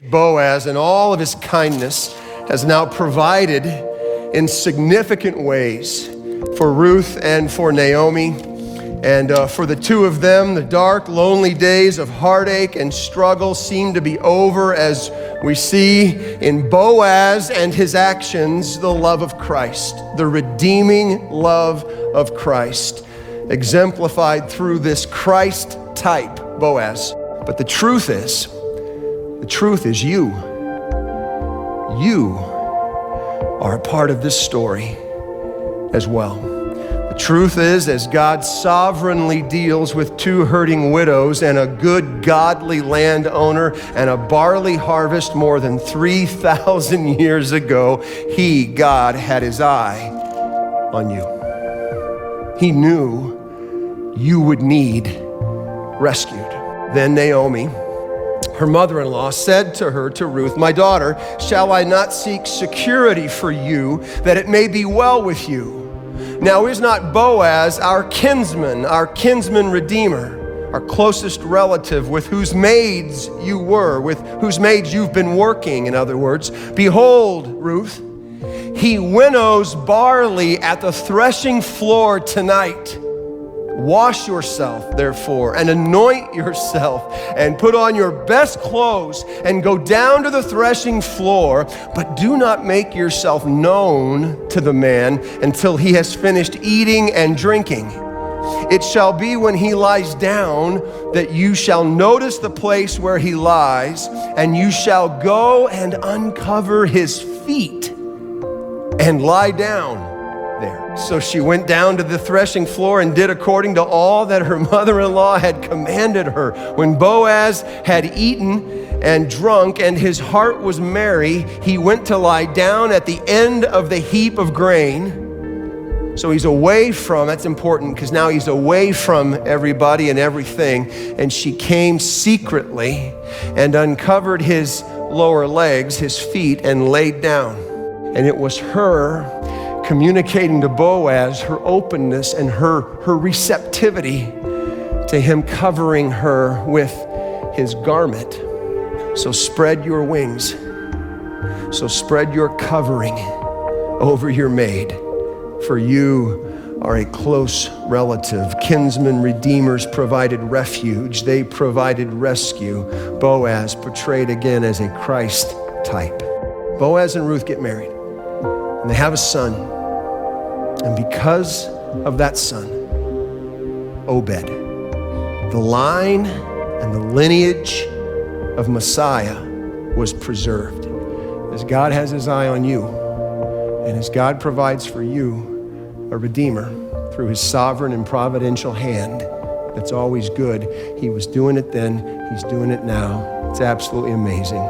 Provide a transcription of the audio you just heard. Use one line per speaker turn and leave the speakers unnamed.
Boaz, in all of his kindness, has now provided in significant ways for Ruth and for Naomi. And for the two of them, the dark, lonely days of heartache and struggle seem to be over as we see in Boaz and his actions the love of Christ, the redeeming love of Christ, exemplified through this Christ type, Boaz. But the truth is you. You are a part of this story as well. The truth is, as God sovereignly deals with two hurting widows and a good, godly landowner and a barley harvest more than 3,000 years ago, God, had his eye on you. He knew you would need rescued. Then Naomi, her mother-in-law, said to her, to Ruth, "My daughter, shall I not seek security for you, that it may be well with you? Now is not Boaz our kinsman redeemer, our closest relative, with whose maids you were, with whose maids you've been working, in other words? Behold, Ruth, he winnows barley at the threshing floor tonight. Wash yourself, therefore, and anoint yourself, and put on your best clothes, and go down to the threshing floor, but do not make yourself known to the man until he has finished eating and drinking. It shall be when he lies down that you shall notice the place where he lies, and you shall go and uncover his feet and lie down there." So she went down to the threshing floor and did according to all that her mother-in-law had commanded her. When Boaz had eaten and drunk and his heart was merry, he went to lie down at the end of the heap of grain. So he's away from, that's important because now he's away from everybody and everything. And she came secretly and uncovered his lower legs, his feet, and laid down. And it was her communicating to Boaz her openness and her receptivity to him covering her with his garment. So spread your wings. So spread your covering over your maid, for you are a close relative. Kinsmen redeemers provided refuge. They provided rescue. Boaz portrayed again as a Christ type. Boaz and Ruth get married, and they have a son. And because of that son, Obed, the line and the lineage of Messiah was preserved. As God has his eye on you, and as God provides for you a redeemer through his sovereign and providential hand that's always good, he was doing it then, he's doing it now. It's absolutely amazing.